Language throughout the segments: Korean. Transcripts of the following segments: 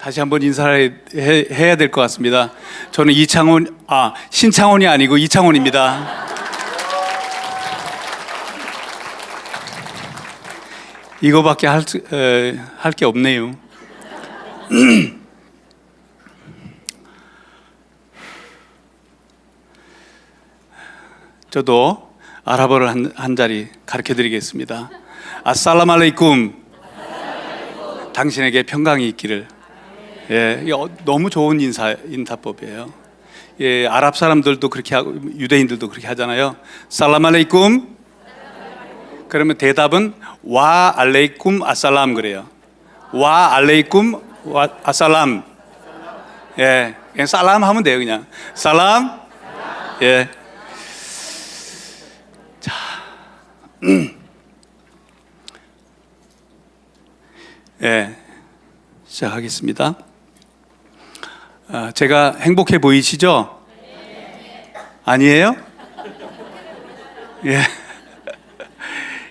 다시 한번 인사를 해야 될 것 같습니다. 저는 신창원이 아니고 이창원입니다. 이거밖에 할 게 없네요. 저도 아랍어를 한 자리 가르쳐 드리겠습니다. 아살라무 알레이쿰. 당신에게 평강이 있기를. 예, 이게 너무 좋은 인사법이에요. 예, 아랍 사람들도 그렇게 하고 유대인들도 그렇게 하잖아요. 살라무 알레이쿰. 그러면 대답은 와 알레이쿰 아살람 그래요. 와 알레이쿰 와 아살람. 예, 그냥 살람 하면 돼요. 그냥 살람. 예. 자, 예, 시작하겠습니다. 제가 행복해 보이시죠? 아니에요? 예.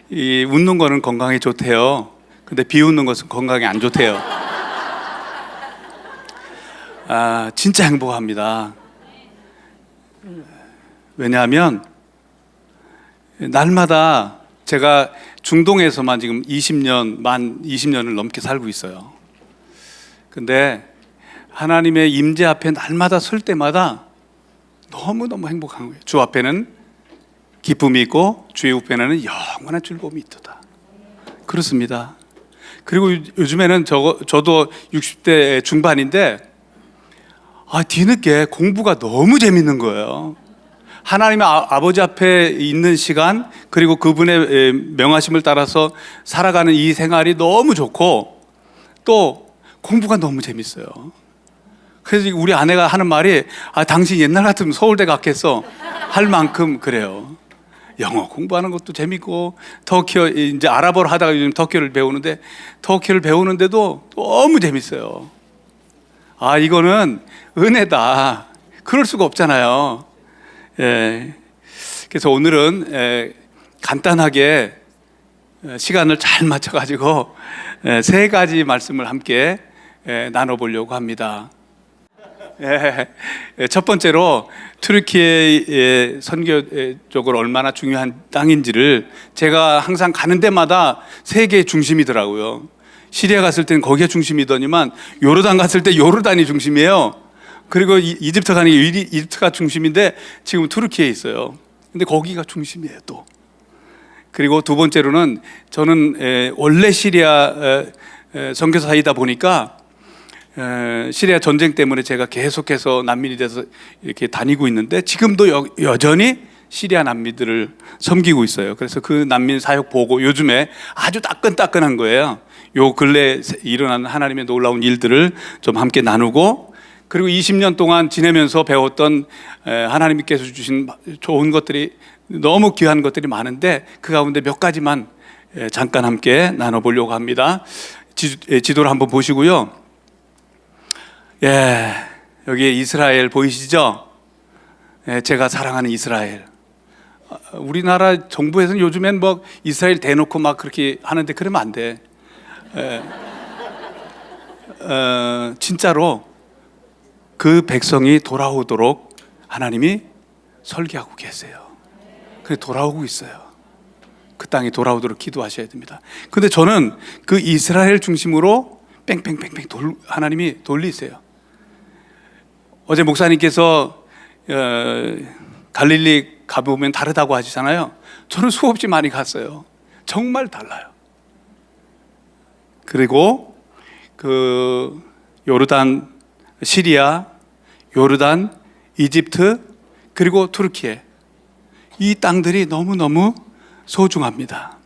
이 웃는 거는 건강에 좋대요. 근데 비웃는 것은 건강에 안 좋대요. 진짜 행복합니다. 왜냐하면 날마다 제가 중동에서만 지금 만 20년을 넘게 살고 있어요. 근데 하나님의 임재 앞에 날마다 설 때마다 너무너무 행복한 거예요. 주 앞에는 기쁨이 있고 주의 우편에는 영원한 즐거움이 있도다. 그렇습니다. 그리고 요즘에는 저도 60대 중반인데 뒤늦게 공부가 너무 재밌는 거예요. 하나님의 아버지 앞에 있는 시간, 그리고 그분의 명하심을 따라서 살아가는 이 생활이 너무 좋고 또 공부가 너무 재밌어요. 그래서 우리 아내가 하는 말이 당신 옛날 같으면 서울대 갔겠어 할 만큼 그래요. 영어 공부하는 것도 재밌고 터키어 이제 아랍어를 하다가 요즘 터키어를 배우는데 터키어를 배우는데도 너무 재밌어요. 이거는 은혜다. 그럴 수가 없잖아요. 예. 그래서 오늘은 간단하게 시간을 잘 맞춰가지고 3가지 말씀을 함께 나눠보려고 합니다. 첫 번째로 튀르키예의 선교적으로 얼마나 중요한 땅인지를 제가 항상 가는 데마다 세계의 중심이더라고요. 시리아 갔을 때는 거기가 중심이더니만 요르단 갔을 때 요르단이 중심이에요. 그리고 이집트 가는 게 이집트가 중심인데 지금 튀르키예에 있어요. 근데 거기가 중심이에요 또. 그리고 두 번째로는 저는 원래 시리아 선교사이다 보니까 시리아 전쟁 때문에 제가 계속해서 난민이 돼서 이렇게 다니고 있는데 지금도 여전히 시리아 난민들을 섬기고 있어요. 그래서 그 난민 사역 보고 요즘에 아주 따끈따끈한 거예요. 요 근래 일어난 하나님의 놀라운 일들을 좀 함께 나누고, 그리고 20년 동안 지내면서 배웠던 하나님께서 주신 좋은 것들이 너무 귀한 것들이 많은데 그 가운데 몇 가지만 잠깐 함께 나눠보려고 합니다. 지도를 한번 보시고요. 예, 여기 이스라엘 보이시죠? 제가 사랑하는 이스라엘. 우리나라 정부에서는 요즘엔 뭐 이스라엘 대놓고 막 그렇게 하는데 그러면 안 돼. 진짜로 그 백성이 돌아오도록 하나님이 설계하고 계세요. 그래 돌아오고 있어요. 그 땅이 돌아오도록 기도하셔야 됩니다. 근데 저는 그 이스라엘 중심으로 뺑뺑뺑뺑 하나님이 돌리세요. 어제 목사님께서 갈릴리 가보면 다르다고 하시잖아요. 저는 수없이 많이 갔어요. 정말 달라요. 그리고 그 요르단, 시리아, 요르단, 이집트, 그리고 튀르키예, 이 땅들이 너무너무 소중합니다.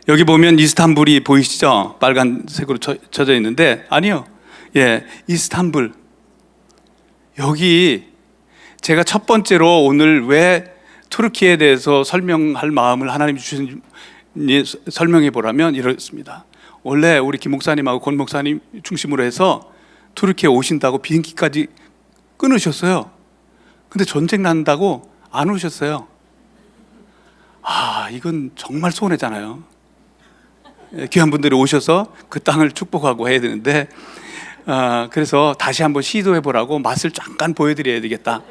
여기 보면 이스탄불이 보이시죠? 빨간색으로 쳐져 있는데 아니요. 예, 이스탄불. 여기 제가 첫 번째로 오늘 왜 튀르키예에 대해서 설명할 마음을 하나님이 주신 설명해 보라면 이렇습니다. 원래 우리 김 목사님하고 권 목사님 중심으로 해서 튀르키예 오신다고 비행기까지 끊으셨어요. 근데 전쟁 난다고 안 오셨어요. 이건 정말 손해잖아요. 귀한 분들이 오셔서 그 땅을 축복하고 해야 되는데 그래서 다시 한번 시도해보라고 맛을 잠깐 보여드려야 되겠다,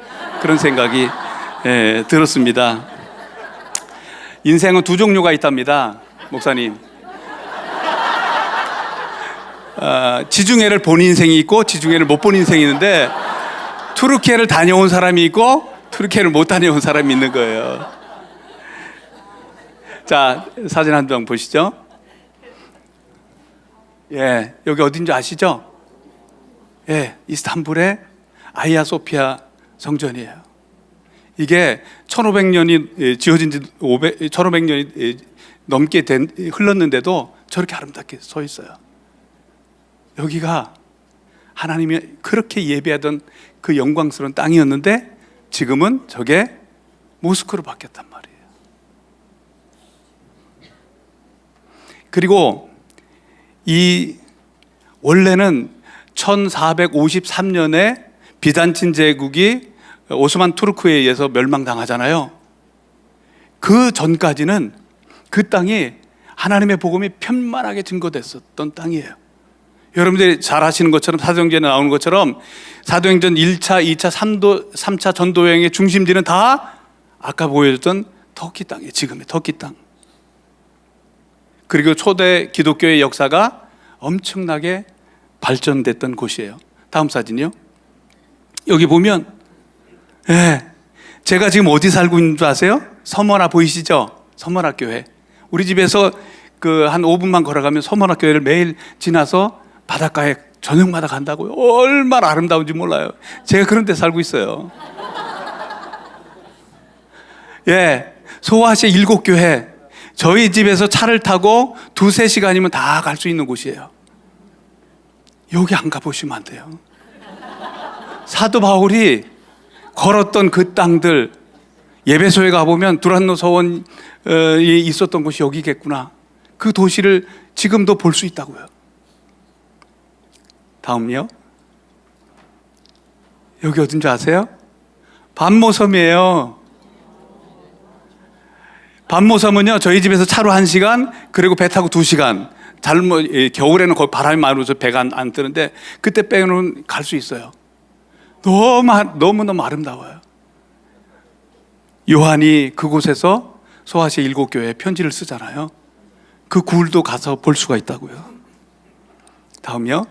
그런 생각이 들었습니다. 인생은 두 종류가 있답니다, 목사님. 지중해를 본 인생이 있고 지중해를 못 본 인생이 있는데, 투르키예를 다녀온 사람이 있고 투르키예를 못 다녀온 사람이 있는 거예요. 자, 사진 한 장 보시죠. 예, 여기 어딘지 아시죠? 예, 이스탄불의 아이야 소피아 성전이에요. 이게 1500년이 지어진 지 1500년이 넘게 흘렀는데도 저렇게 아름답게 서 있어요. 여기가 하나님이 그렇게 예배하던 그 영광스러운 땅이었는데 지금은 저게 모스크로 바뀌었단 말이에요. 그리고 이 원래는 1453년에 비잔틴 제국이 오스만 투르크에 의해서 멸망당하잖아요. 그 전까지는 그 땅이 하나님의 복음이 편만하게 증거됐었던 땅이에요. 여러분들이 잘 아시는 것처럼 사도행전에 나오는 것처럼 사도행전 1차, 2차, 3차 전도 여행의 중심지는 다 아까 보여줬던 터키 땅이에요. 지금의 터키 땅. 그리고 초대 기독교의 역사가 엄청나게 발전됐던 곳이에요. 다음 사진이요. 여기 보면, 제가 지금 어디 살고 있는 줄 아세요? 서머나 보이시죠? 서머나 교회. 우리 집에서 한 5분만 걸어가면 서머나 교회를 매일 지나서 바닷가에 저녁마다 간다고요. 얼마나 아름다운지 몰라요. 제가 그런 데 살고 있어요. 예, 소아시아 7교회. 저희 집에서 차를 타고 2-3시간이면 다 갈 수 있는 곳이에요. 여기 안 가보시면 안 돼요. 사도 바울이 걸었던 그 땅들, 예배소에 가보면 두란노 서원이 있었던 곳이 여기겠구나. 그 도시를 지금도 볼 수 있다고요. 다음요. 여기 어딘지 아세요? 반모섬이에요. 반모섬은요, 저희 집에서 차로 1시간, 그리고 배 타고 2시간. 겨울에는 거기 바람이 많이 불어서 배가 안 뜨는데, 그때 빼고는 갈 수 있어요. 너무너무 아름다워요. 요한이 그곳에서 소아시아 7교회에 편지를 쓰잖아요. 그 굴도 가서 볼 수가 있다고요. 다음요.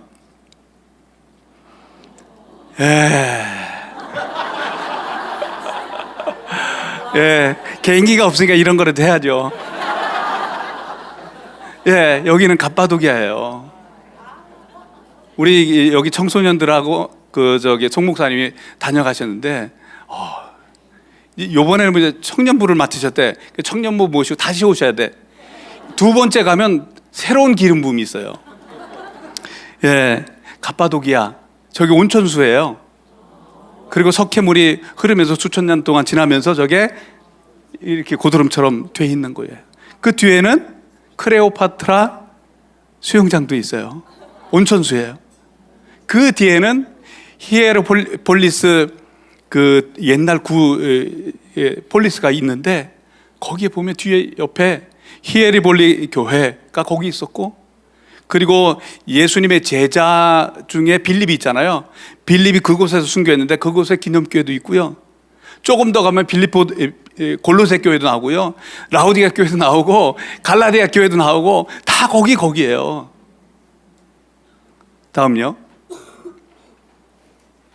개인기가 없으니까 이런 거라도 해야죠. 여기는 갑바도기아예요. 우리 여기 청소년들하고 송 목사님이 다녀가셨는데, 요번에는 이제 청년부를 맡으셨대. 청년부 모시고 다시 오셔야 돼. 2번째 가면 새로운 기름 부음이 있어요. 갑바도기아. 저기 온천수예요. 그리고 석회물이 흐르면서 수천 년 동안 지나면서 저게 이렇게 고드름처럼 돼 있는 거예요. 그 뒤에는 크레오파트라 수영장도 있어요. 온천수예요. 그 뒤에는 히에로폴리스 그 옛날 폴리스가 있는데, 거기에 보면 뒤에 옆에 히에리볼리 교회가 거기 있었고, 그리고 예수님의 제자 중에 빌립이 있잖아요. 빌립이 그곳에서 순교했는데 그곳에 기념교회도 있고요. 조금 더 가면 골로새 교회도 나오고요. 라우디가 교회도 나오고 갈라디아 교회도 나오고 다 거기에요. 다음요.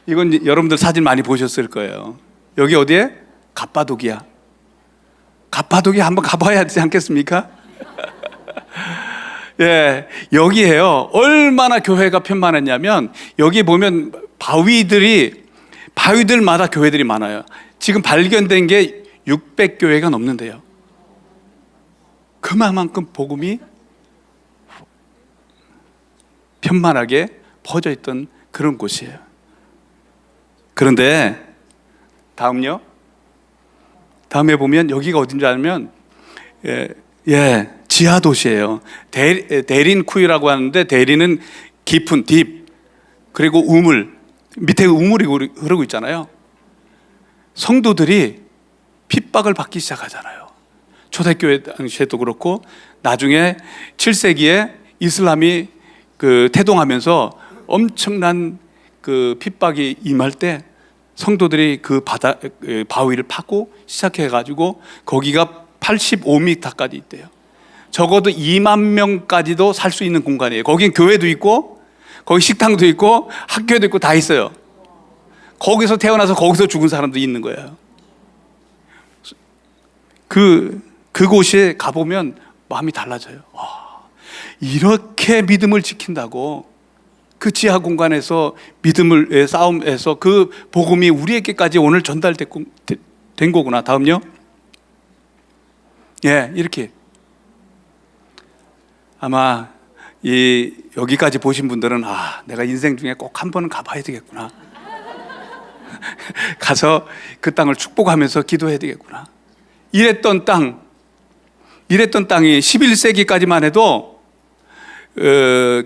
이건 여러분들 사진 많이 보셨을 거예요. 여기 어디에? 갑바도기아. 갑바도기아 한번 가봐야 하지 않겠습니까? 여기에요. 얼마나 교회가 편만했냐면, 여기 보면 바위들마다 교회들이 많아요. 지금 발견된 게 600교회가 넘는데요. 그만큼 복음이 편만하게 퍼져 있던 그런 곳이에요. 그런데 다음요. 다음에 보면 여기가 어딘지 알면 지하 도시예요. 대린쿠이라고 하는데, 대린은 깊은 딥, 그리고 우물, 밑에 우물이 흐르고 있잖아요. 성도들이 핍박을 받기 시작하잖아요. 초대교회 당시에도 그렇고, 나중에 7세기에 이슬람이 태동하면서 엄청난 그 핍박이 임할 때 성도들이 그 바위를 파고 시작해가지고 거기가 85m까지 있대요. 적어도 2만 명까지도 살 수 있는 공간이에요. 거긴 교회도 있고 거기 식당도 있고 학교도 있고 다 있어요. 거기서 태어나서 거기서 죽은 사람도 있는 거예요. 그곳에 가보면 마음이 달라져요. 와, 이렇게 믿음을 지킨다고, 그 지하 공간에서 믿음을 싸움에서 그 복음이 우리에게까지 오늘 전달된 거구나. 다음요. 예, 이렇게 아마 여기까지 보신 분들은 내가 인생 중에 꼭 한 번은 가봐야 되겠구나. 가서 그 땅을 축복하면서 기도해야 되겠구나. 이랬던 땅이 11세기까지만 해도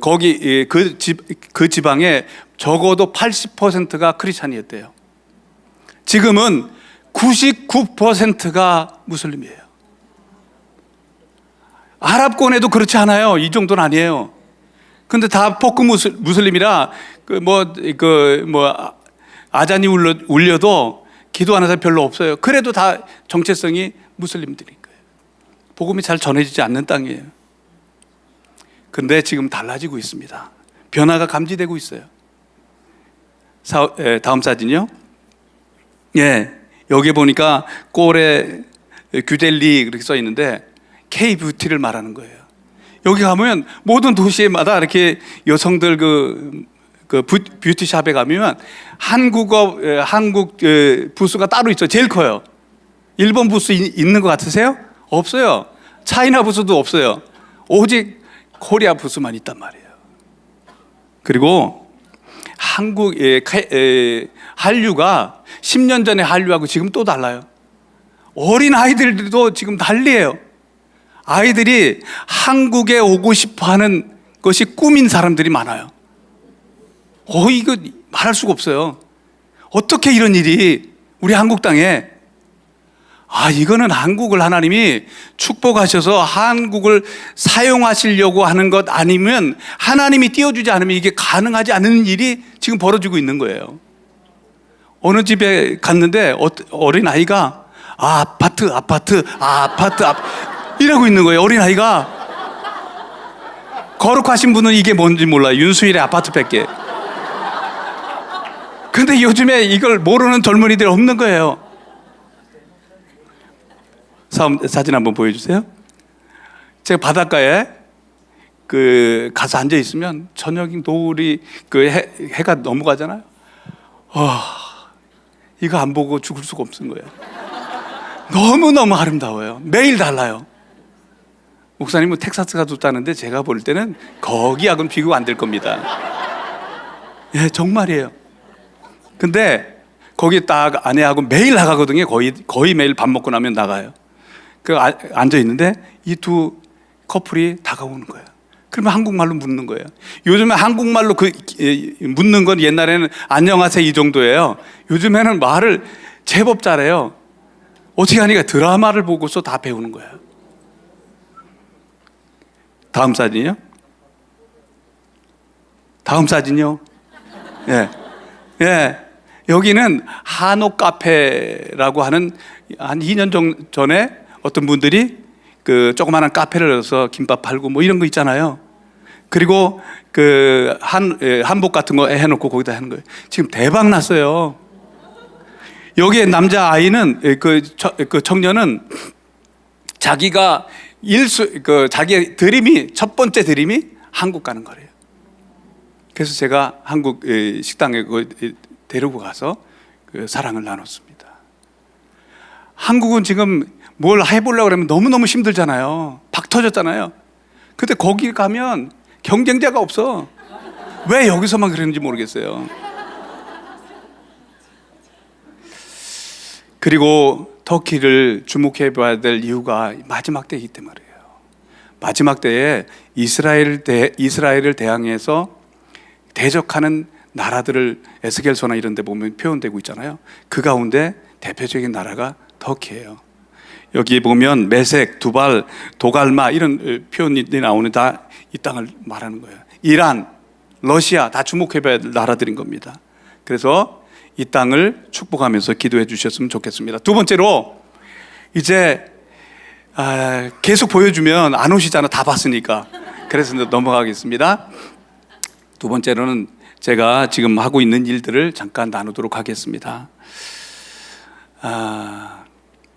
거기 그 지방에 적어도 80%가 크리스찬이었대요. 지금은 99%가 무슬림이에요. 아랍권에도 그렇지 않아요. 이 정도는 아니에요. 근데 다 포크 무슬림이라 아잔이 울려도 기도하는 사람 별로 없어요. 그래도 다 정체성이 무슬림들인 거예요. 복음이 잘 전해지지 않는 땅이에요. 그런데 지금 달라지고 있습니다. 변화가 감지되고 있어요. 다음 사진이요. 예, 여기 보니까 꼴에 규델리 그렇게 써 있는데 K-뷰티를 말하는 거예요. 여기 가면 모든 도시마다 이렇게 여성들 그 뷰티샵에 가면 한국 부스가 따로 있어요. 제일 커요. 일본 부스 있는 것 같으세요? 없어요. 차이나 부스도 없어요. 오직 코리아 부스만 있단 말이에요. 그리고 한류가 10년 전에 한류하고 지금 또 달라요. 어린 아이들도 지금 난리예요. 아이들이 한국에 오고 싶어 하는 것이 꿈인 사람들이 많아요. 이거 말할 수가 없어요. 어떻게 이런 일이 우리 한국 땅에, 이거는 한국을 하나님이 축복하셔서 한국을 사용하시려고 하는 것 아니면 하나님이 띄워주지 않으면 이게 가능하지 않은 일이 지금 벌어지고 있는 거예요. 어느 집에 갔는데 어린 아이가 아파트 이러고 있는 거예요. 어린 아이가. 거룩하신 분은 이게 뭔지 몰라요. 윤수일의 아파트밖에. 근데 요즘에 이걸 모르는 젊은이들이 없는 거예요. 사진 한번 보여주세요. 제가 바닷가에 가서 앉아 있으면 저녁이 노을이 해가 넘어가잖아요. 이거 안 보고 죽을 수가 없는 거예요. 너무너무 아름다워요. 매일 달라요. 목사님은 텍사스가 좋다는데 제가 볼 때는 거기하고는 비교가 안 될 겁니다. 예, 정말이에요. 근데 거기 딱 아내하고 매일 나가거든요. 거의 매일 밥 먹고 나면 나가요. 앉아 있는데 이 두 커플이 다가오는 거예요. 그러면 한국말로 묻는 거예요. 요즘에 한국말로 묻는 건 옛날에는 안녕하세요 이 정도예요. 요즘에는 말을 제법 잘해요. 어떻게 하니까 드라마를 보고서 다 배우는 거예요. 다음 사진이요. 예. 여기는 한옥 카페라고 하는 한 2년 전에 어떤 분들이 조그마한 카페를 열어서 김밥 팔고 뭐 이런 거 있잖아요. 그리고 한복 같은 거 해놓고 거기다 하는 거예요. 지금 대박 났어요. 여기에 남자 아이는 청년은 자기가 자기의 첫 번째 드림이 한국 가는 거래요. 그래서 제가 한국 식당에 데리고 가서 사랑을 나눴습니다. 한국은 지금 뭘 해보려고 그러면 너무너무 힘들잖아요. 박 터졌잖아요. 근데 거기 가면 경쟁자가 없어. 왜 여기서만 그러는지 모르겠어요. 그리고 터키를 주목해 봐야 될 이유가 마지막 때이기 때문이에요. 마지막 때에 이스라엘을 대항해서 대적하는 나라들을 에스겔서나 이런 데 보면 표현되고 있잖아요. 그 가운데 대표적인 나라가 터키예요. 여기 보면 메색, 두발, 도갈마 이런 표현이 나오는 다 이 땅을 말하는 거예요. 러시아 다 주목해봐야 될 나라들인 겁니다. 그래서 이 땅을 축복하면서 기도해 주셨으면 좋겠습니다. 두 번째로 이제 계속 보여주면 안 오시잖아. 다 봤으니까. 그래서 넘어가겠습니다. 두 번째로는 제가 지금 하고 있는 일들을 잠깐 나누도록 하겠습니다.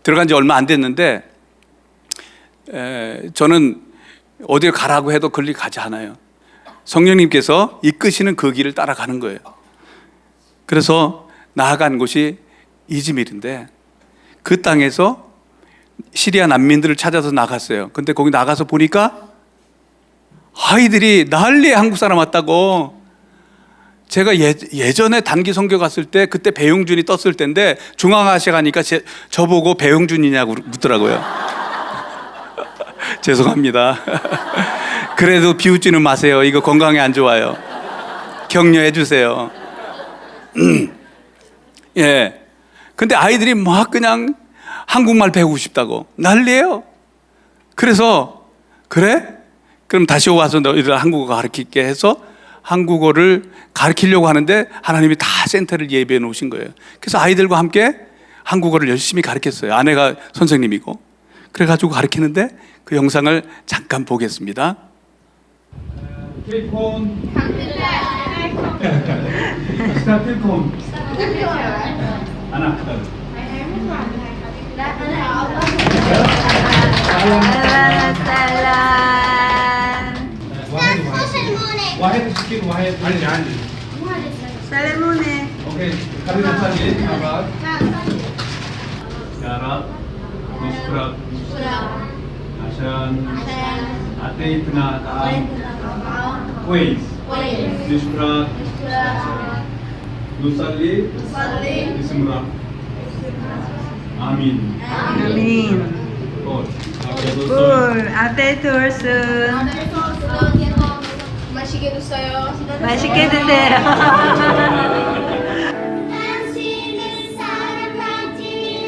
들어간 지 얼마 안 됐는데 저는 어딜 가라고 해도 그리 가지 않아요. 성령님께서 이끄시는 그 길을 따라가는 거예요. 그래서 나아간 곳이 이즈밀인데 그 땅에서 시리아 난민들을 찾아서 나갔어요. 근데 거기 나가서 보니까 아이들이 난리에 한국 사람 왔다고. 제가 예전에 단기 선교 갔을 때 그때 배용준이 떴을 때인데 중앙아시아 가니까 저보고 배용준이냐고 묻더라고요. 죄송합니다. 그래도 비웃지는 마세요. 이거 건강에 안 좋아요. 격려해 주세요. 예. 근데 아이들이 막 그냥 한국말 배우고 싶다고 난리예요. 그래서 그래? 그럼 다시 와서 너희들 한국어 가르칠게 해서 한국어를 가르치려고 하는데 하나님이 다 센터를 예비해 놓으신 거예요. 그래서 아이들과 함께 한국어를 열심히 가르쳤어요. 아내가 선생님이고. 그래가지고 가르치는데 그 영상을 잠깐 보겠습니다. 필콘. 스타 필콘. 하나. واحد سكين واحد عندي سلموني اوكي خلينا نصلي مع بعض يا رب نشكرك عشان اعطيتنا طعام كويس نشكرك نصلي باسم رب امين آمين 꿀 아테토스 맛있게 드세요. 맛있게 드세요. 당신은 사랑받기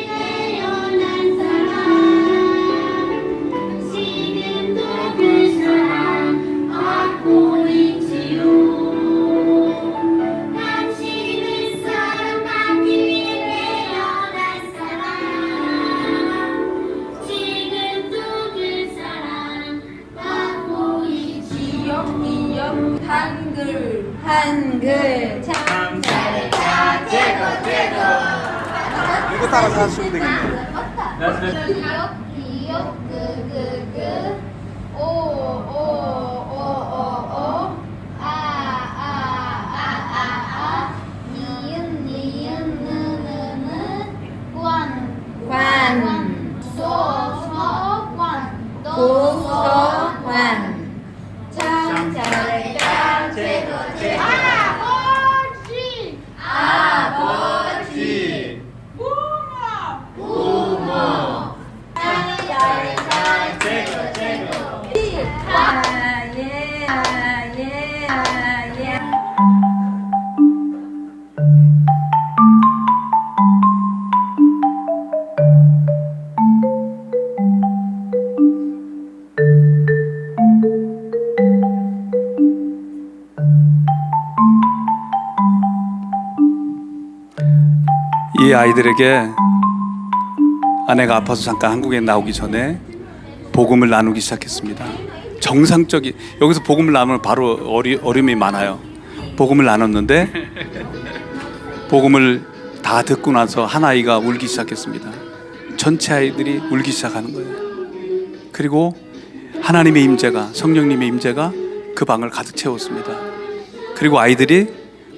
태어난 사람. 당신은 누굴 사랑하고 있지요. 당신은 사랑받기 태어난 사람. 지금 누굴 사랑하고 있지요. 한글 참 잘했다 최고 이거 따라서 하시면 되겠네요. 기억 그그그 오오오오오 아아아아아 니은 니은 느느느 관 소소관 고소관 참 잘했다 최고 아버지 부모 참 잘했다 최고 아예 이 아이들에게 아내가 아파서 잠깐 한국에 나오기 전에 복음을 나누기 시작했습니다. 정상적인 여기서 복음을 나누면 바로 어려움이 많아요. 복음을 나눴는데 복음을 다 듣고 나서 한 아이가 울기 시작했습니다. 전체 아이들이 울기 시작하는 거예요. 그리고 하나님의 임재가 성령님의 임재가 그 방을 가득 채웠습니다. 그리고 아이들이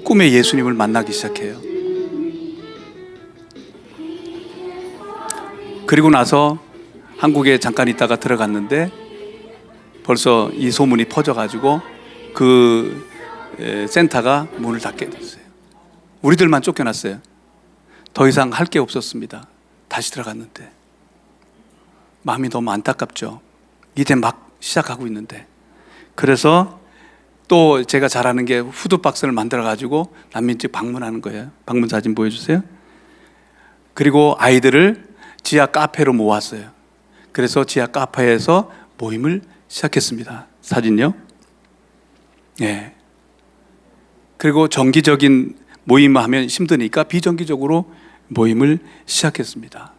꿈에 예수님을 만나기 시작해요. 그리고 나서 한국에 잠깐 있다가 들어갔는데 벌써 이 소문이 퍼져가지고 그 센터가 문을 닫게 됐어요. 우리들만 쫓겨났어요. 더 이상 할 게 없었습니다. 다시 들어갔는데 마음이 너무 안타깝죠. 이제 막 시작하고 있는데. 그래서 또 제가 잘하는 게 후드 박스를 만들어 가지고 난민집 방문하는 거예요. 방문 사진 보여주세요. 그리고 아이들을 지하 카페로 모았어요. 그래서 지하 카페에서 모임을 시작했습니다. 사진요. 예. 그리고 정기적인 모임을 하면 힘드니까 비정기적으로 모임을 시작했습니다.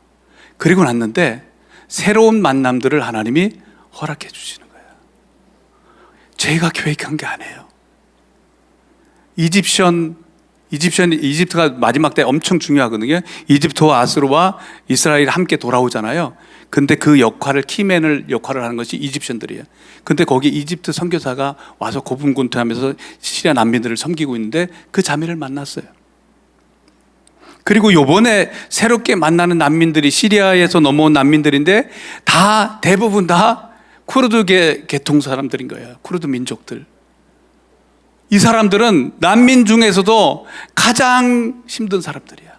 그리고 났는데 새로운 만남들을 하나님이 허락해 주시는 거예요. 제가 계획한 게 아니에요. 이집트가 마지막 때 엄청 중요하거든요. 이집트와 아수르와 이스라엘이 함께 돌아오잖아요. 근데 그 역할을 키맨을 역할을 하는 것이 이집션들이에요. 근데 거기 이집트 선교사가 와서 고군분투하면서 시리아 난민들을 섬기고 있는데 그 자매를 만났어요. 그리고 요번에 새롭게 만나는 난민들이 시리아에서 넘어온 난민들인데 대부분 다 쿠르드 계통 사람들인 거예요. 쿠르드 민족들. 이 사람들은 난민 중에서도 가장 힘든 사람들이야.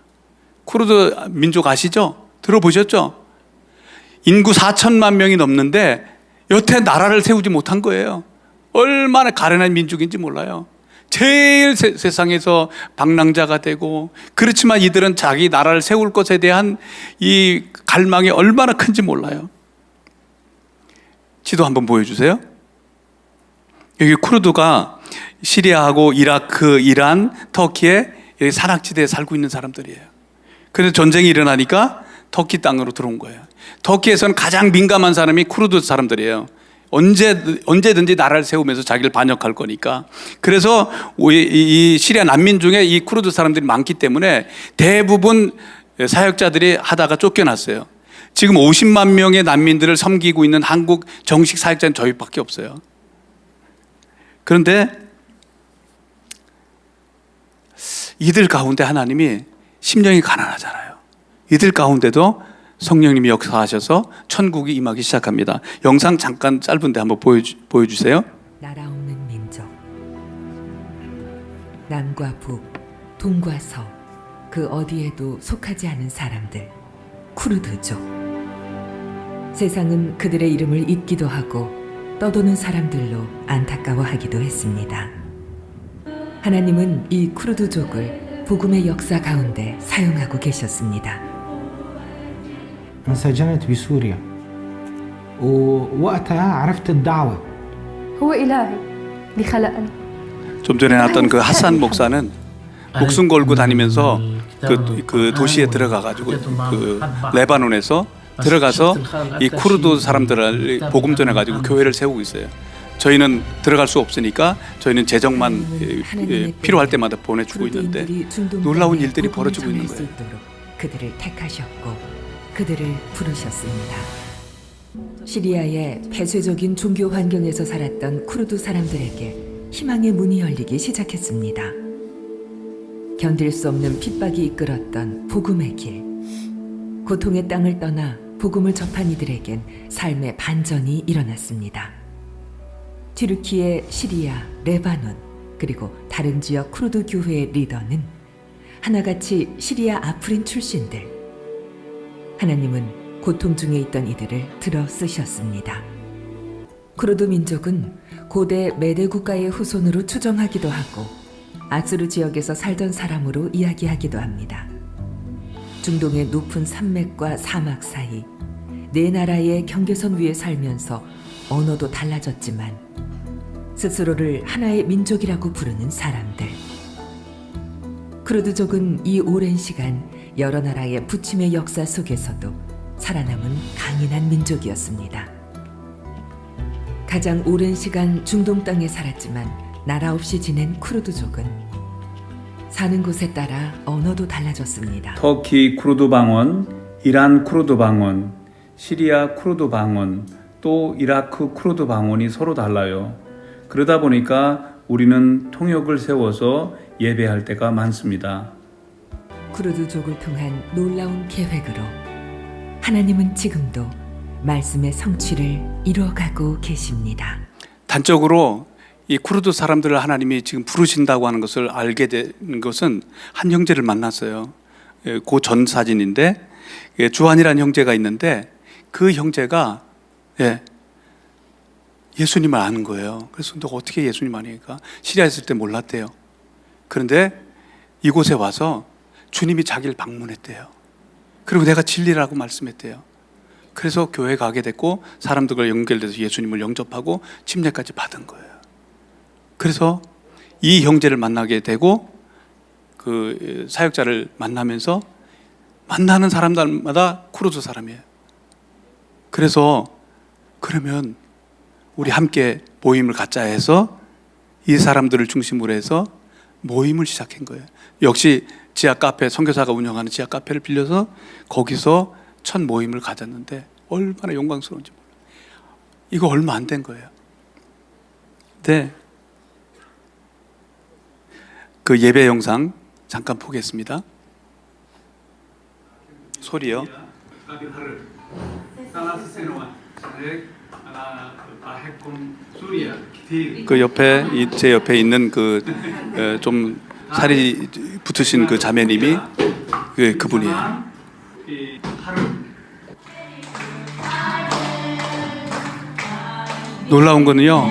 쿠르드 민족 아시죠? 들어보셨죠? 인구 4천만 명이 넘는데 여태 나라를 세우지 못한 거예요. 얼마나 가련한 민족인지 몰라요. 제일 세상에서 방랑자가 되고, 그렇지만 이들은 자기 나라를 세울 것에 대한 이 갈망이 얼마나 큰지 몰라요. 지도 한번 보여주세요. 여기 쿠르드가 시리아하고 이라크, 이란, 터키에 여기 산악지대에 살고 있는 사람들이에요. 그래서 전쟁이 일어나니까 터키 땅으로 들어온 거예요. 터키에서는 가장 민감한 사람이 쿠르드 사람들이에요. 언제든지 나라를 세우면서 자기를 반역할 거니까. 그래서 이 시리아 난민 중에 이 쿠르드 사람들이 많기 때문에 대부분 사역자들이 하다가 쫓겨났어요. 지금 50만 명의 난민들을 섬기고 있는 한국 정식 사역자는 저희밖에 없어요. 그런데 이들 가운데 하나님이 심령이 가난하잖아요. 이들 가운데도 성령님이 역사하셔서 천국이 임하기 시작합니다. 영상 잠깐 짧은데 한번 보여주세요. 나라 없는 민족, 남과 북, 동과 서, 그 어디에도 속하지 않은 사람들, 쿠르드족. 세상은 그들의 이름을 잊기도 하고 떠도는 사람들로 안타까워하기도 했습니다. 하나님은 이 쿠르드족을 복음의 역사 가운데 사용하고 계셨습니다. انسجنت بسوريا ووقتها عرفت الدعوة. هو إلهي اللي خلقني. 좀 전에 나왔던 그 하산 목사는 목숨 걸고 다니면서 그 도시에 들어가가지고 그 레바논에서 들어가서 이 쿠르드 사람들을 복음 전해가지고 교회를 세우고 있어요. 저희는 들어갈 수 없으니까 저희는 재정만 필요할 때마다 보내주고 있는데 놀라운 일들이 벌어지고 있는 거예요. 그들을 택하셨고 그들을 부르셨습니다. 시리아의 폐쇄적인 종교 환경에서 살았던 쿠르드 사람들에게 희망의 문이 열리기 시작했습니다. 견딜 수 없는 핍박이 이끌었던 복음의 길. 고통의 땅을 떠나 복음을 접한 이들에겐 삶의 반전이 일어났습니다. 튀르키예, 시리아, 레바논, 그리고 다른 지역 쿠르드 교회의 리더는 하나같이 시리아 아프린 출신들. 하나님은 고통 중에 있던 이들을 들어 쓰셨습니다. 쿠르드 민족은 고대 메데 국가의 후손으로 추정하기도 하고 아수르 지역에서 살던 사람으로 이야기하기도 합니다. 중동의 높은 산맥과 사막 사이 네 나라의 경계선 위에 살면서 언어도 달라졌지만 스스로를 하나의 민족이라고 부르는 사람들. 쿠르드족은 이 오랜 시간 여러 나라의 부침의 역사 속에서도 살아남은 강인한 민족이었습니다. 가장 오랜 시간 중동 땅에 살았지만 나라 없이 지낸 쿠르드족은 사는 곳에 따라 언어도 달라졌습니다. 터키 쿠르드 방언, 이란 쿠르드 방언, 시리아 쿠르드 방언, 또 이라크 쿠르드 방언이 서로 달라요. 그러다 보니까 우리는 통역을 세워서 예배할 때가 많습니다. 쿠르드족을 통한 놀라운 계획으로 하나님은 지금도 말씀의 성취를 이루어가고 계십니다. 단적으로 이 쿠르드 사람들을 하나님이 지금 부르신다고 하는 것을 알게 된 것은 한 형제를 만났어요. 그 전 사진인데 주한이라는 형제가 있는데 그 형제가 예수님을 아는 거예요. 그래서 너 어떻게 예수님 아니까? 시리아에 있을 때 몰랐대요. 그런데 이곳에 와서 주님이 자기를 방문했대요. 그리고 내가 진리라고 말씀했대요. 그래서 교회에 가게 됐고 사람들과 연결돼서 예수님을 영접하고 침례까지 받은 거예요. 그래서 이 형제를 만나게 되고 그 사역자를 만나면서 만나는 사람들마다 쿠르드 사람이에요. 그래서 그러면 우리 함께 모임을 갖자 해서 이 사람들을 중심으로 해서 모임을 시작한 거예요. 역시 지하 카페, 선교사가 운영하는 지하 카페를 빌려서 거기서 첫 모임을 가졌는데 얼마나 영광스러운지 몰라요. 이거 얼마 안 된 거예요. 네. 그 예배 영상 잠깐 보겠습니다. 소리요. 그 옆에 제 옆에 있는 그 좀 살이 붙으신 그 자매님이 그분이에요. 놀라운 거는요,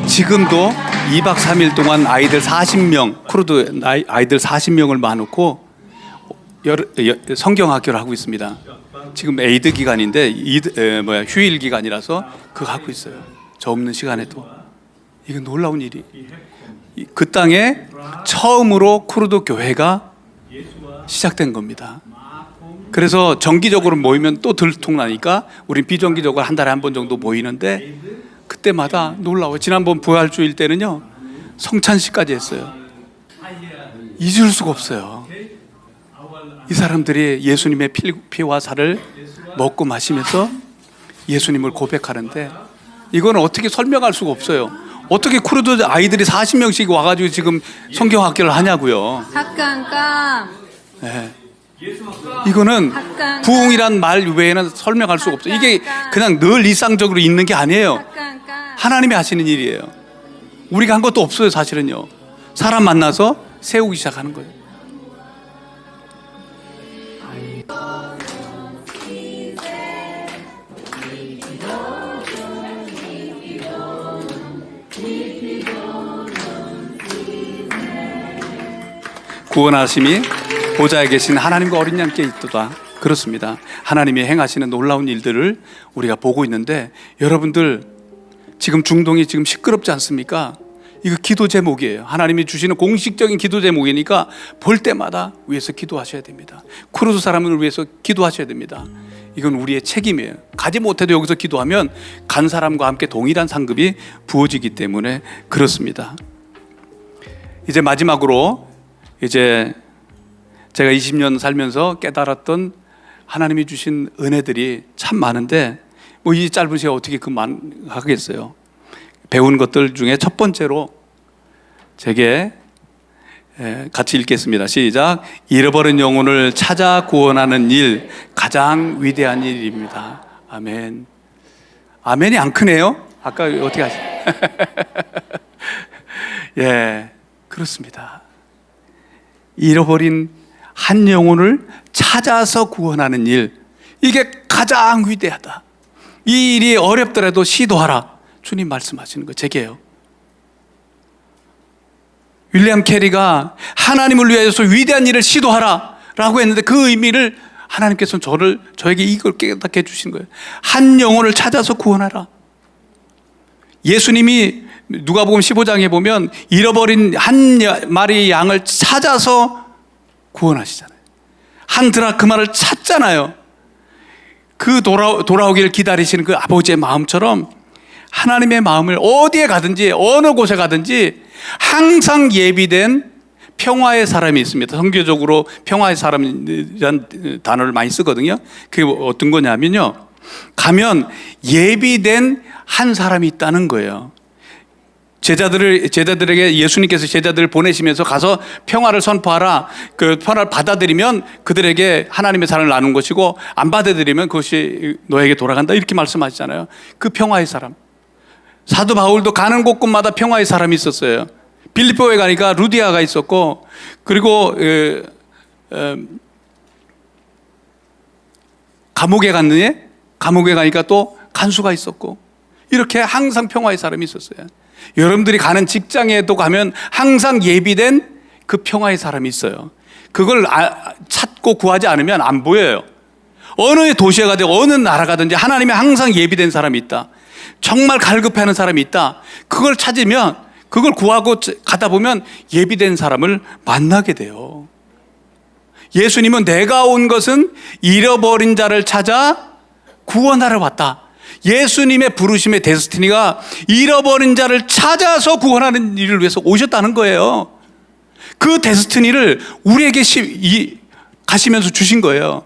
지금도 2박 3일 동안 아이들 40명, 쿠르드 아이들 40명을 모아놓고 성경학교를 하고 있습니다. 지금 에이드 기간인데 휴일 기간이라서 그거 하고 있어요. 저 없는 시간에도. 이건 놀라운 일이. 그 땅에 처음으로 쿠르드 교회가 시작된 겁니다. 그래서 정기적으로 모이면 또 들통나니까 우린 비정기적으로 한 달에 한 번 정도 모이는데 그때마다 놀라워요. 지난번 부활주일 때는요, 성찬식까지 했어요. 잊을 수가 없어요. 이 사람들이 예수님의 피와 살을 먹고 마시면서 예수님을 고백하는데 이건 어떻게 설명할 수가 없어요. 어떻게 쿠르드 아이들이 40명씩 와가지고 지금 성경학교를 하냐고요. 네. 이거는 부흥이란 말 외에는 설명할 수가 없어요. 이게 그냥 늘 일상적으로 있는 게 아니에요. 하나님이 하시는 일이에요. 우리가 한 것도 없어요. 사실은요. 사람 만나서 세우기 시작하는 거예요. 구원하심이 보좌에 계신 하나님과 어린 양께 있도다. 그렇습니다. 하나님이 행하시는 놀라운 일들을 우리가 보고 있는데, 여러분들 지금 중동이 지금 시끄럽지 않습니까? 이거 기도 제목이에요. 하나님이 주시는 공식적인 기도 제목이니까 볼 때마다 위해서 기도하셔야 됩니다. 쿠르드 사람을 위해서 기도하셔야 됩니다. 이건 우리의 책임이에요. 가지 못해도 여기서 기도하면 간 사람과 함께 동일한 상급이 부어지기 때문에 그렇습니다. 이제 마지막으로, 이제 제가 20년 살면서 깨달았던 하나님이 주신 은혜들이 참 많은데 뭐 이 짧은 시간에 어떻게 하겠어요. 배운 것들 중에 첫 번째로 제게 같이 읽겠습니다. 시작. 잃어버린 영혼을 찾아 구원하는 일, 가장 위대한 일입니다. 아멘. 아멘이 안 크네요. 아까 어떻게 하시? 예, 그렇습니다. 잃어버린 한 영혼을 찾아서 구원하는 일, 이게 가장 위대하다. 이 일이 어렵더라도 시도하라. 주님 말씀하시는 거 제게요. 윌리엄 캐리가 하나님을 위해서 위대한 일을 시도하라 라고 했는데 그 의미를 하나님께서 저에게 이걸 깨닫게 해주신 거예요. 한 영혼을 찾아서 구원하라. 예수님이 누가복음 15장에 보면 잃어버린 한 마리의 양을 찾아서 구원하시잖아요. 한 드라크마를 찾잖아요. 그 돌아오기를 기다리시는 그 아버지의 마음처럼 하나님의 마음을 어디에 가든지 어느 곳에 가든지 항상 예비된 평화의 사람이 있습니다. 선교적으로 평화의 사람이라는 단어를 많이 쓰거든요. 그게 어떤 거냐면요, 가면 예비된 한 사람이 있다는 거예요. 제자들에게 예수님께서 제자들을 보내시면서 가서 평화를 선포하라. 그 평화를 받아들이면 그들에게 하나님의 사랑을 나눈 것이고 안 받아들이면 그것이 너에게 돌아간다. 이렇게 말씀하시잖아요. 그 평화의 사람. 사도 바울도 가는 곳곳마다 평화의 사람이 있었어요. 빌립보에 가니까 루디아가 있었고, 그리고 감옥에 갔느니 감옥에 가니까 또 간수가 있었고, 이렇게 항상 평화의 사람이 있었어요. 여러분들이 가는 직장에도 가면 항상 예비된 그 평화의 사람이 있어요. 그걸 찾고 구하지 않으면 안 보여요. 어느 도시에 가든 어느 나라 가든지 하나님이 항상 예비된 사람이 있다. 정말 갈급해하는 사람이 있다. 그걸 찾으면 그걸 구하고 가다 보면 예비된 사람을 만나게 돼요. 예수님은 내가 온 것은 잃어버린 자를 찾아 구원하러 왔다. 예수님의 부르심의 데스티니가 잃어버린 자를 찾아서 구원하는 일을 위해서 오셨다는 거예요. 그 데스티니를 우리에게 가시면서 주신 거예요.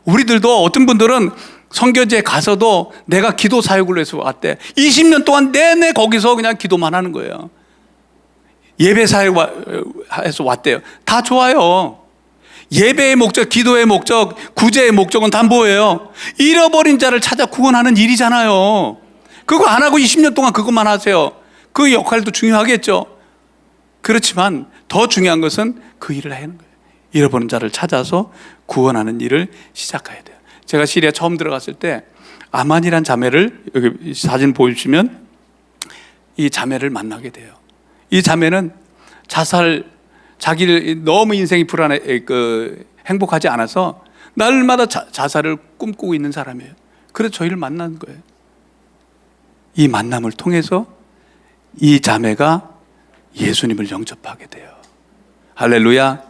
우리들도 어떤 분들은 선교지에 가서도 내가 기도 사역을 해서 왔대. 20년 동안 내내 거기서 그냥 기도만 하는 거예요. 예배 사역해서 왔대요. 다 좋아요. 예배의 목적, 기도의 목적, 구제의 목적은 다 뭐예요? 잃어버린 자를 찾아 구원하는 일이잖아요. 그거 안 하고 20년 동안 그것만 하세요. 그 역할도 중요하겠죠. 그렇지만 더 중요한 것은 그 일을 하는 거예요. 잃어버린 자를 찾아서 구원하는 일을 시작해야 돼요. 제가 시리아 처음 들어갔을 때 아만이란 자매를, 여기 사진 보시면 이 자매를 만나게 돼요. 이 자매는 자기를 너무 인생이 불안해, 행복하지 않아서 날마다 자살을 꿈꾸고 있는 사람이에요. 그래서 저희를 만난 거예요. 이 만남을 통해서 이 자매가 예수님을 영접하게 돼요. 할렐루야.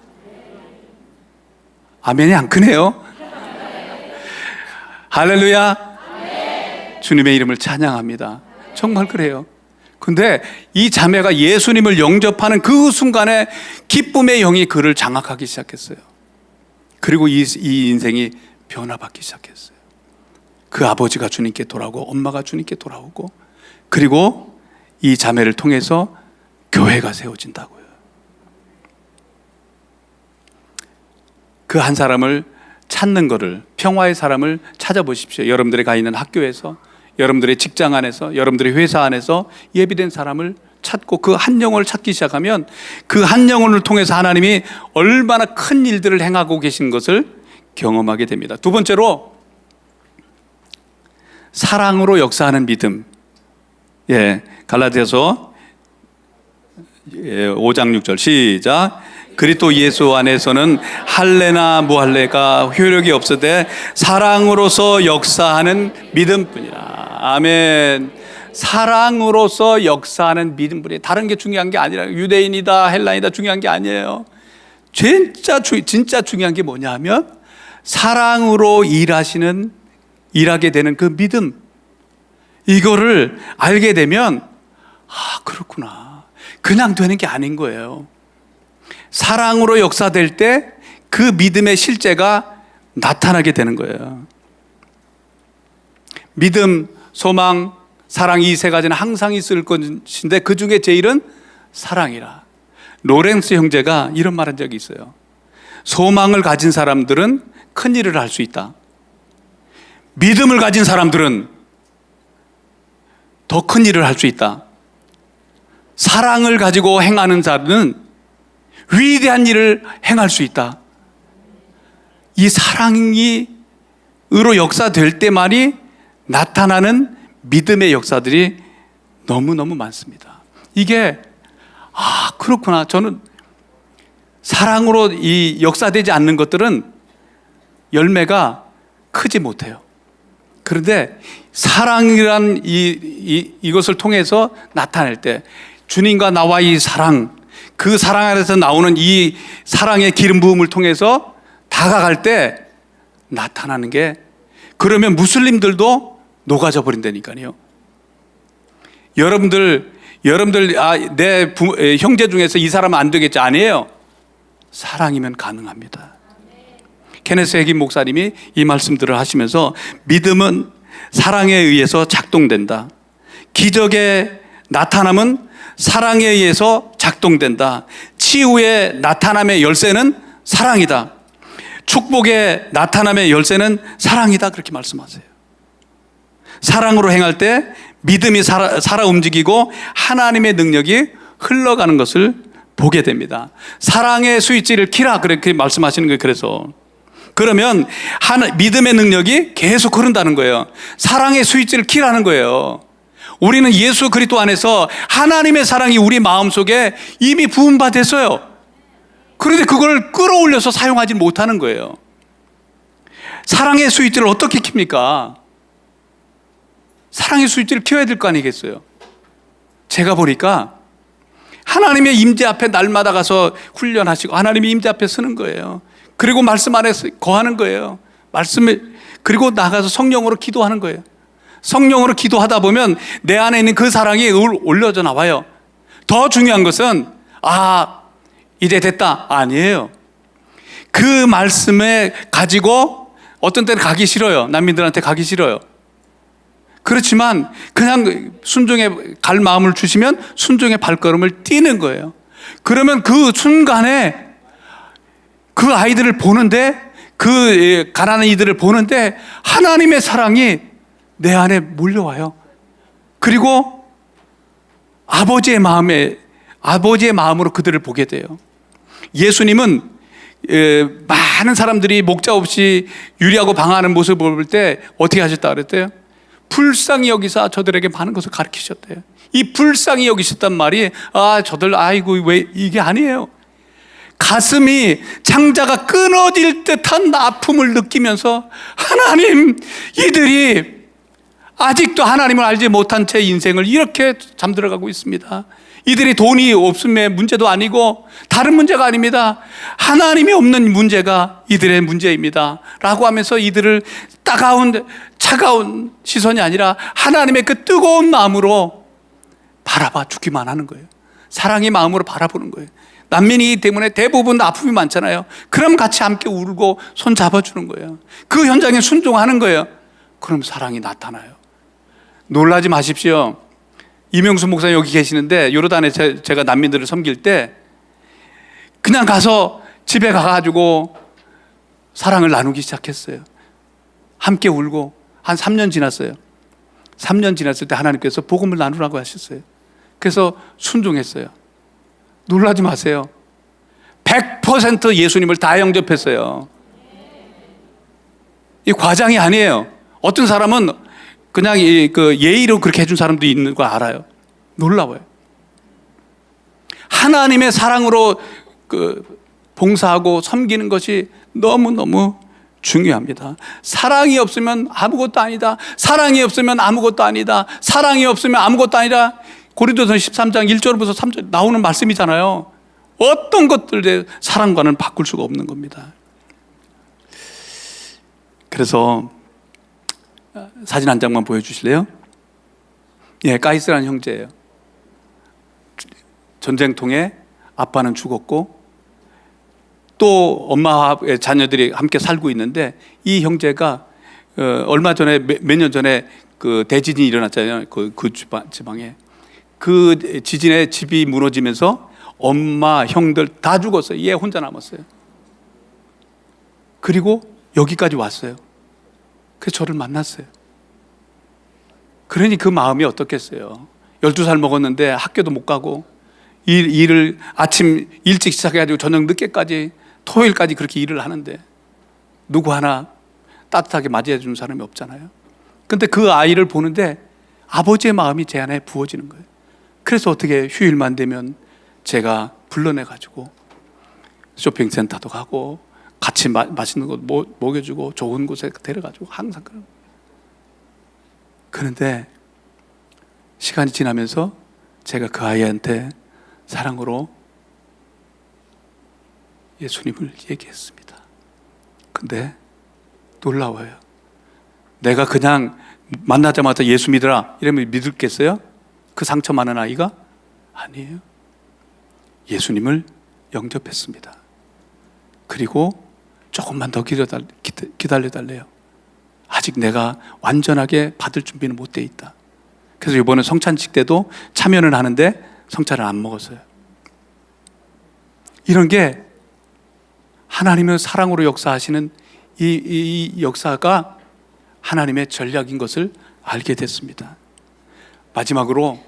아멘이 안 크네요. 할렐루야. 주님의 이름을 찬양합니다. 정말 그래요. 근데 이 자매가 예수님을 영접하는 그 순간에 기쁨의 영이 그를 장악하기 시작했어요. 그리고 이 인생이 변화받기 시작했어요. 그 아버지가 주님께 돌아오고 엄마가 주님께 돌아오고, 그리고 이 자매를 통해서 교회가 세워진다고요. 그 한 사람을 찾는 거를, 평화의 사람을 찾아보십시오. 여러분들이 가 있는 학교에서, 여러분들의 직장 안에서, 여러분들의 회사 안에서 예비된 사람을 찾고 그 한 영혼을 찾기 시작하면 그 한 영혼을 통해서 하나님이 얼마나 큰 일들을 행하고 계신 것을 경험하게 됩니다. 두 번째로, 사랑으로 역사하는 믿음. 갈라디아서 5장 6절 시작. 그리스도 예수 안에서는 할례나 무할례가 효력이 없으되 사랑으로서 역사하는 믿음뿐이라. 아멘. 사랑으로서 역사하는 믿음뿐이, 다른 게 중요한 게 아니라, 유대인이다 헬라인이다 중요한 게 아니에요. 진짜 중요한 게 뭐냐 하면 사랑으로 일하게 되는 그 믿음, 이거를 알게 되면 그렇구나, 그냥 되는 게 아닌 거예요. 사랑으로 역사될 때 그 믿음의 실제가 나타나게 되는 거예요. 믿음, 소망, 사랑, 이 세 가지는 항상 있을 것인데 그 중에 제일은 사랑이라. 로렌스 형제가 이런 말 한 적이 있어요. 소망을 가진 사람들은 큰 일을 할 수 있다. 믿음을 가진 사람들은 더 큰 일을 할 수 있다. 사랑을 가지고 행하는 자는 위대한 일을 행할 수 있다. 이 사랑으로 역사될 때만이 나타나는 믿음의 역사들이 너무너무 많습니다. 이게 그렇구나. 저는 사랑으로 이 역사되지 않는 것들은 열매가 크지 못해요. 그런데 사랑이란 이것을 통해서 나타낼 때, 주님과 나와 이 사랑, 그 사랑 안에서 나오는 이 사랑의 기름 부음을 통해서 다가갈 때 나타나는 게, 그러면 무슬림들도 녹아져 버린다니까요. 여러분들 내 형제 중에서 이 사람은 안 되겠지, 아니에요. 사랑이면 가능합니다. 케네스 해긴 목사님이 이 말씀들을 하시면서, 믿음은 사랑에 의해서 작동된다. 기적의 나타남은 사랑에 의해서 작동된다. 치유의 나타남의 열쇠는 사랑이다. 축복의 나타남의 열쇠는 사랑이다. 그렇게 말씀하세요. 사랑으로 행할 때 믿음이 살아 움직이고 하나님의 능력이 흘러가는 것을 보게 됩니다. 사랑의 스위치를 키라, 그렇게 말씀하시는 거예요. 그래서 그러면 믿음의 능력이 계속 흐른다는 거예요. 사랑의 스위치를 키라는 거예요. 우리는 예수 그리스도 안에서 하나님의 사랑이 우리 마음속에 이미 부음받았어요. 그런데 그걸 끌어올려서 사용하지 못하는 거예요. 사랑의 스위치를 어떻게 킵니까? 사랑의 스위치를 켜야 될 거 아니겠어요? 제가 보니까 하나님의 임재 앞에 날마다 가서 훈련하시고 하나님의 임재 앞에 서는 거예요. 그리고 말씀 안에서 거하는 거예요. 말씀을 그리고 나가서 성령으로 기도하는 거예요. 성령으로 기도하다 보면 내 안에 있는 그 사랑이 올려져 나와요. 더 중요한 것은 이제 됐다 아니에요. 그 말씀에 가지고 어떤 때는 가기 싫어요. 난민들한테 가기 싫어요. 그렇지만 그냥 순종에 갈 마음을 주시면 순종의 발걸음을 띄는 거예요. 그러면 그 순간에 그 아이들을 보는데, 그 가난한 이들을 보는데 하나님의 사랑이 내 안에 몰려와요. 그리고 아버지의 마음으로 그들을 보게 돼요. 예수님은 많은 사람들이 목자 없이 유리하고 방황하는 모습을 볼 때 어떻게 하셨다 그랬대요? 불쌍히 여기사 저들에게 많은 것을 가르치셨대요. 이 불쌍히 여기셨단 말이 저들 아이고 왜 이게 아니에요. 가슴이 창자가 끊어질 듯한 아픔을 느끼면서 하나님, 이들이 아직도 하나님을 알지 못한 채 인생을 이렇게 잠들어가고 있습니다. 이들이 돈이 없음의 문제도 아니고 다른 문제가 아닙니다. 하나님이 없는 문제가 이들의 문제입니다 라고 하면서 이들을 차가운 시선이 아니라 하나님의 그 뜨거운 마음으로 바라봐 주기만 하는 거예요. 사랑의 마음으로 바라보는 거예요. 난민이기 때문에 대부분 아픔이 많잖아요. 그럼 같이 함께 울고 손 잡아주는 거예요. 그 현장에 순종하는 거예요. 그럼 사랑이 나타나요. 놀라지 마십시오. 이명수 목사 여기 계시는데 요르단에 제가 난민들을 섬길 때 그냥 가서 집에 가가지고 사랑을 나누기 시작했어요. 함께 울고 한 3년 지났어요. 3년 지났을 때 하나님께서 복음을 나누라고 하셨어요. 그래서 순종했어요. 놀라지 마세요. 100% 예수님을 다 영접했어요. 이 과장이 아니에요. 어떤 사람은 그냥 그 예의로 그렇게 해준 사람도 있는 거 알아요. 놀라워요. 하나님의 사랑으로 봉사하고 섬기는 것이 너무너무 중요합니다. 사랑이 없으면 아무것도 아니다. 사랑이 없으면 아무것도 아니다. 사랑이 없으면 아무것도 아니다. 고린도서 13장 1절부터 3절 나오는 말씀이잖아요. 어떤 것들의 사랑과는 바꿀 수가 없는 겁니다. 그래서 사진 한 장만 보여주실래요? 까이스라는 형제예요. 전쟁통에 아빠는 죽었고 또 엄마와 자녀들이 함께 살고 있는데 이 형제가 얼마 전에 몇 년 전에 그 대지진이 일어났잖아요. 그 지방에 그 지진에 집이 무너지면서 엄마, 형들 다 죽었어요. 얘 혼자 남았어요. 그리고 여기까지 왔어요. 그래서 저를 만났어요. 그러니 그 마음이 어떻겠어요. 12살 먹었는데 학교도 못 가고 일을 아침 일찍 시작해가지고 저녁 늦게까지 토요일까지 그렇게 일을 하는데 누구 하나 따뜻하게 맞이해 주는 사람이 없잖아요. 근데 그 아이를 보는데 아버지의 마음이 제 안에 부어지는 거예요. 그래서 어떻게 휴일만 되면 제가 불러내가지고 쇼핑센터도 가고 같이 맛있는 거 먹여주고 좋은 곳에 데려가지고 항상 그런 거예요. 그런데 시간이 지나면서 제가 그 아이한테 사랑으로 예수님을 얘기했습니다. 근데 놀라워요. 내가 그냥 만나자마자 예수 믿으라 이러면 믿을겠어요? 그 상처 많은 아이가? 아니에요. 예수님을 영접했습니다. 그리고 조금만 더 기다려달래요. 아직 내가 완전하게 받을 준비는 못 돼 있다. 그래서 이번에 성찬식 때도 참여는 하는데 성찬을 안 먹었어요. 이런 게 하나님의 사랑으로 역사하시는 이 역사가 하나님의 전략인 것을 알게 됐습니다. 마지막으로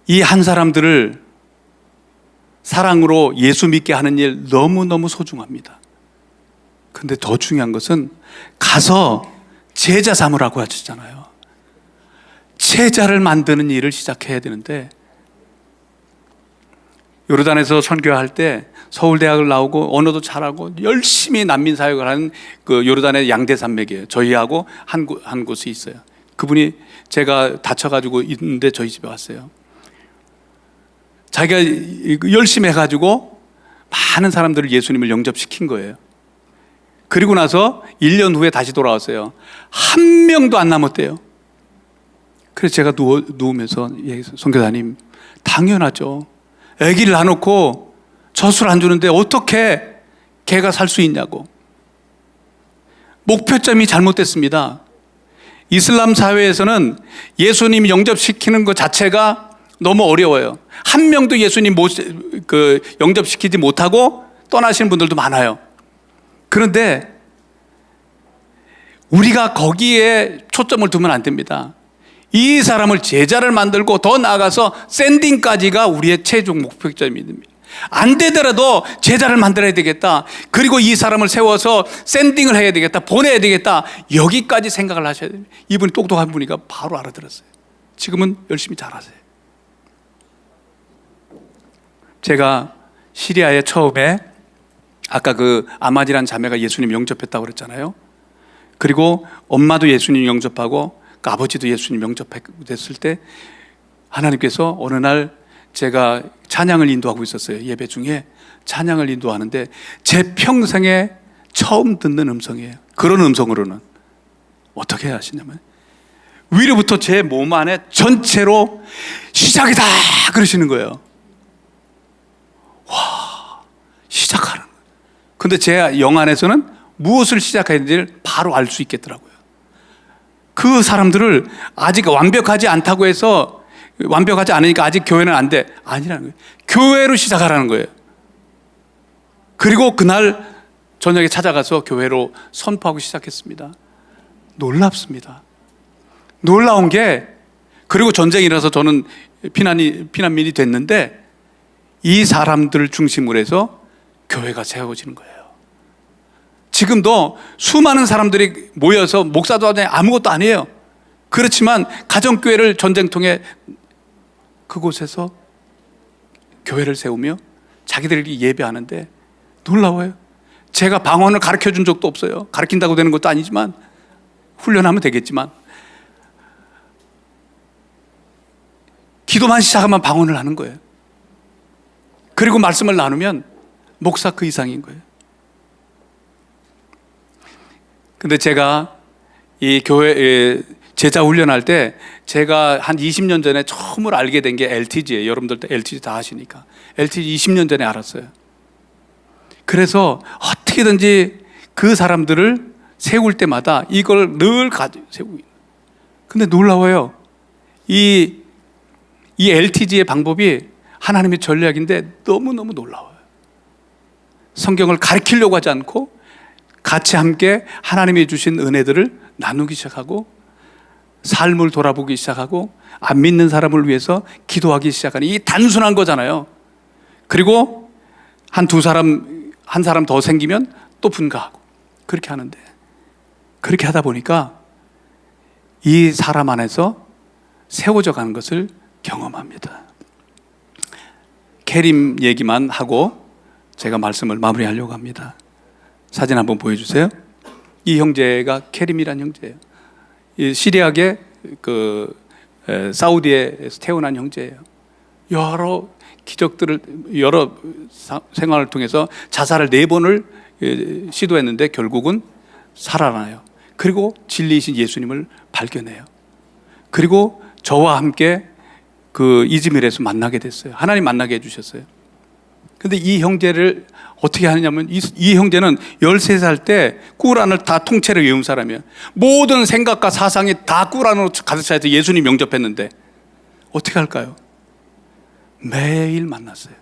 이 한 사람들을 사랑으로 예수 믿게 하는 일 너무너무 소중합니다. 근데 더 중요한 것은 가서 제자 삼으라고 하셨잖아요. 제자를 만드는 일을 시작해야 되는데 요르단에서 선교할 때 서울대학을 나오고 언어도 잘하고 열심히 난민 사역을 하는 그 요르단의 양대 산맥이에요. 저희하고 한 곳이 있어요. 그분이 제가 다쳐가지고 있는데 저희 집에 왔어요. 자기가 열심히 해가지고 많은 사람들을 예수님을 영접시킨 거예요. 그리고 나서 1년 후에 다시 돌아왔어요. 한 명도 안 남았대요. 그래서 제가 누우면서 선교사님, 당연하죠. 아기를 놔놓고 젖을 안 주는데 어떻게 걔가 살 수 있냐고. 목표점이 잘못됐습니다. 이슬람 사회에서는 예수님 영접시키는 것 자체가 너무 어려워요. 한 명도 예수님 영접시키지 못하고 떠나시는 분들도 많아요. 그런데 우리가 거기에 초점을 두면 안 됩니다. 이 사람을 제자를 만들고 더 나아가서 샌딩까지가 우리의 최종 목표점이 됩니다. 안 되더라도 제자를 만들어야 되겠다. 그리고 이 사람을 세워서 샌딩을 해야 되겠다. 보내야 되겠다. 여기까지 생각을 하셔야 됩니다. 이분이 똑똑한 분이니까 바로 알아들었어요. 지금은 열심히 잘하세요. 제가 시리아에 처음에 아까 그 아마디란 자매가 예수님 영접했다고 그랬잖아요. 그리고 엄마도 예수님 영접하고 그 아버지도 예수님 영접됐을 때 하나님께서 어느 날 제가 찬양을 인도하고 있었어요. 예배 중에 찬양을 인도하는데 제 평생에 처음 듣는 음성이에요. 그런 음성으로는 어떻게 하시냐면 위로부터 제 몸 안에 전체로 시작이다 그러시는 거예요. 와, 시작하는 거예요. 근데 제 영 안에서는 무엇을 시작해야 되는지를 바로 알 수 있겠더라고요. 그 사람들을 아직 완벽하지 않다고 해서 완벽하지 않으니까 아직 교회는 안 돼. 아니라는 거예요. 교회로 시작하라는 거예요. 그리고 그날 저녁에 찾아가서 교회로 선포하고 시작했습니다. 놀랍습니다. 놀라운 게 그리고 전쟁이 일어나서 저는 피난민이 됐는데 이 사람들을 중심으로 해서 교회가 세워지는 거예요. 지금도 수많은 사람들이 모여서 목사도 아무것도 아니에요. 그렇지만 가정교회를 전쟁통에 그곳에서 교회를 세우며 자기들이 예배하는데 놀라워요. 제가 방언을 가르쳐 준 적도 없어요. 가르친다고 되는 것도 아니지만 훈련하면 되겠지만 기도만 시작하면 방언을 하는 거예요. 그리고 말씀을 나누면 목사 그 이상인 거예요. 근데 제가 이 교회 제자 훈련할 때 제가 한 20년 전에 처음으로 알게 된 게 LTG예요. 여러분들도 LTG 다 아시니까. LTG 20년 전에 알았어요. 그래서 어떻게든지 그 사람들을 세울 때마다 이걸 늘 세우고 있는. 근데 놀라워요. 이 LTG의 방법이 하나님의 전략인데 너무너무 놀라워요. 성경을 가르치려고 하지 않고 같이 함께 하나님이 주신 은혜들을 나누기 시작하고 삶을 돌아보기 시작하고 안 믿는 사람을 위해서 기도하기 시작하는 이 단순한 거잖아요. 그리고 한 사람 더 생기면 또 분가하고 그렇게 하는데 그렇게 하다 보니까 이 사람 안에서 세워져 가는 것을 경험합니다. 케림 얘기만 하고 제가 말씀을 마무리하려고 합니다. 사진 한번 보여주세요. 이 형제가 케림이라는 형제예요. 시리아계 사우디에서 태어난 형제예요. 여러 기적들을 여러 생활을 통해서 자살을 4번을 시도했는데 결국은 살아나요. 그리고 진리이신 예수님을 발견해요. 그리고 저와 함께 그 이즈밀에서 만나게 됐어요. 하나님 만나게 해주셨어요. 근데 이 형제를 어떻게 하느냐면 이 형제는 13살 때 꾸란을 다 통째로 외운 사람이에요. 모든 생각과 사상이 다 꾸란으로 가득 차서 예수님 영접했는데 어떻게 할까요? 매일 만났어요.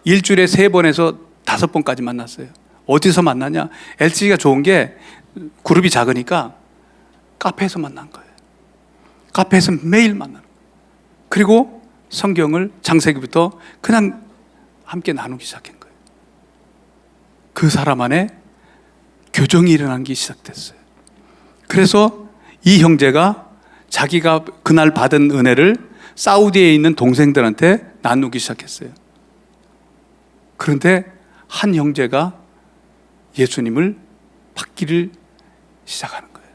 일주일에 3번에서 5번까지 만났어요. 어디서 만나냐? LC가 좋은 게 그룹이 작으니까 카페에서 만난 거예요. 카페에서 매일 만나는 거예요. 그리고 성경을 창세기부터 그냥 함께 나누기 시작한 거예요. 그 사람 안에 교정이 일어나는 게 시작됐어요. 그래서 이 형제가 자기가 그날 받은 은혜를 사우디에 있는 동생들한테 나누기 시작했어요. 그런데 한 형제가 예수님을 받기를 시작하는 거예요.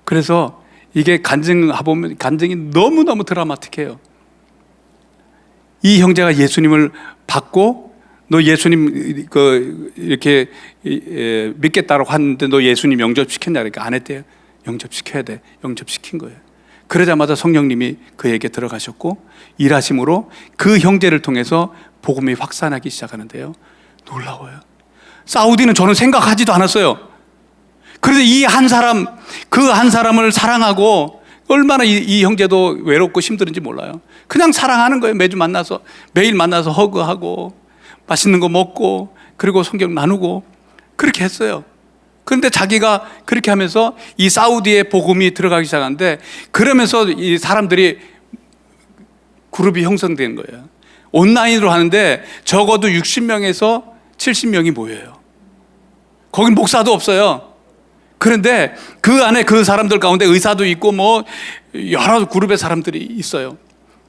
그래서 이게 간증해보면 간증이 너무너무 드라마틱해요. 이 형제가 예수님을 받고 너 예수님 이렇게 믿겠다고 하는데 너 예수님 영접시켰냐 그러니까 안 했대요. 영접시켜야 돼. 영접시킨 거예요. 그러자마자 성령님이 그에게 들어가셨고 일하심으로 그 형제를 통해서 복음이 확산하기 시작하는데요. 놀라워요. 사우디는 저는 생각하지도 않았어요. 그런데 이 한 사람, 그 한 사람을 사랑하고 얼마나 이 형제도 외롭고 힘들은지 몰라요. 그냥 사랑하는 거예요. 매일 만나서 허그하고 맛있는 거 먹고 그리고 성경 나누고 그렇게 했어요. 그런데 자기가 그렇게 하면서 이 사우디에 복음이 들어가기 시작하는데 그러면서 이 사람들이 그룹이 형성된 거예요. 온라인으로 하는데 적어도 60명에서 70명이 모여요. 거긴 목사도 없어요. 그런데 그 안에 그 사람들 가운데 의사도 있고 뭐 여러 그룹의 사람들이 있어요.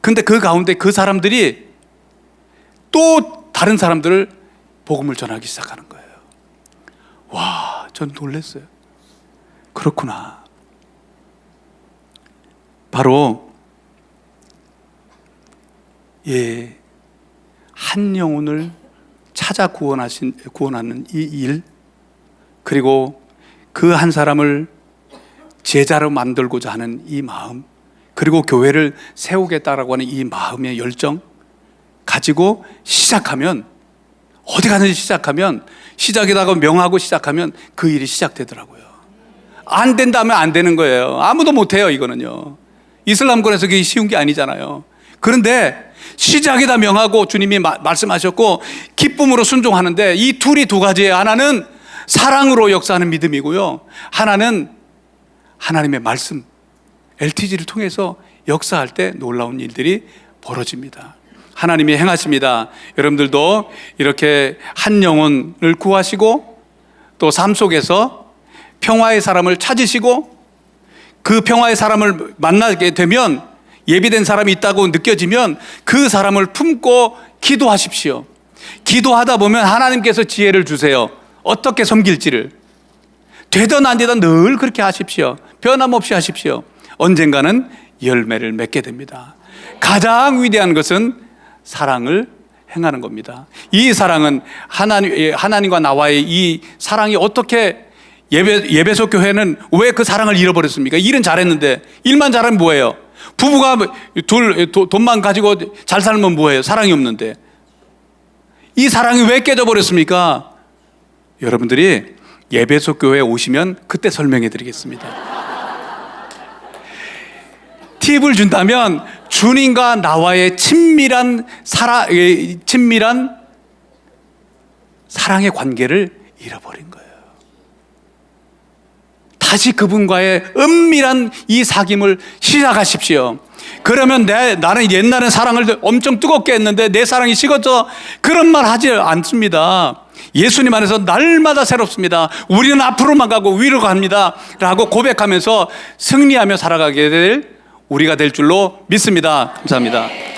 근데 그 가운데 그 사람들이 또 다른 사람들을 복음을 전하기 시작하는 거예요. 와, 전 놀랐어요. 그렇구나. 바로 한 영혼을 찾아 구원하는 이 일, 그리고 그 한 사람을 제자로 만들고자 하는 이 마음, 그리고 교회를 세우겠다라고 하는 이 마음의 열정 가지고 시작하면, 어디 가든지 시작하면, 시작에다가 명하고 시작하면 그 일이 시작되더라고요. 안 된다면 안 되는 거예요. 아무도 못해요. 이거는요, 이슬람권에서 그게 쉬운 게 아니잖아요. 그런데 시작에다 명하고 주님이 말씀하셨고 기쁨으로 순종하는데 이 둘이 두 가지예요. 하나는 사랑으로 역사하는 믿음이고요, 하나는 하나님의 말씀, LTG를 통해서 역사할 때 놀라운 일들이 벌어집니다. 하나님이 행하십니다. 여러분들도 이렇게 한 영혼을 구하시고 또 삶 속에서 평화의 사람을 찾으시고 그 평화의 사람을 만나게 되면, 예비된 사람이 있다고 느껴지면 그 사람을 품고 기도하십시오. 기도하다 보면 하나님께서 지혜를 주세요. 어떻게 섬길지를. 되든 안 되든 늘 그렇게 하십시오. 변함없이 하십시오. 언젠가는 열매를 맺게 됩니다. 가장 위대한 것은 사랑을 행하는 겁니다. 이 사랑은 하나님과 나와의 이 사랑이 어떻게, 예배소 교회는 왜 그 사랑을 잃어버렸습니까? 일은 잘했는데, 일만 잘하면 뭐예요? 부부가 돈만 가지고 잘 살면 뭐예요? 사랑이 없는데. 이 사랑이 왜 깨져버렸습니까? 여러분들이 예배소 교회에 오시면 그때 설명해 드리겠습니다. 팁을 준다면 주님과 나와의 친밀한 사랑의 관계를 잃어버린 거예요. 다시 그분과의 은밀한 이 사귐을 시작하십시오. 그러면 나는 옛날에 사랑을 엄청 뜨겁게 했는데 내 사랑이 식었죠? 그런 말 하지 않습니다. 예수님 안에서 날마다 새롭습니다. 우리는 앞으로만 가고 위로 갑니다 라고 고백하면서 승리하며 살아가게 될 우리가 될 줄로 믿습니다. 감사합니다.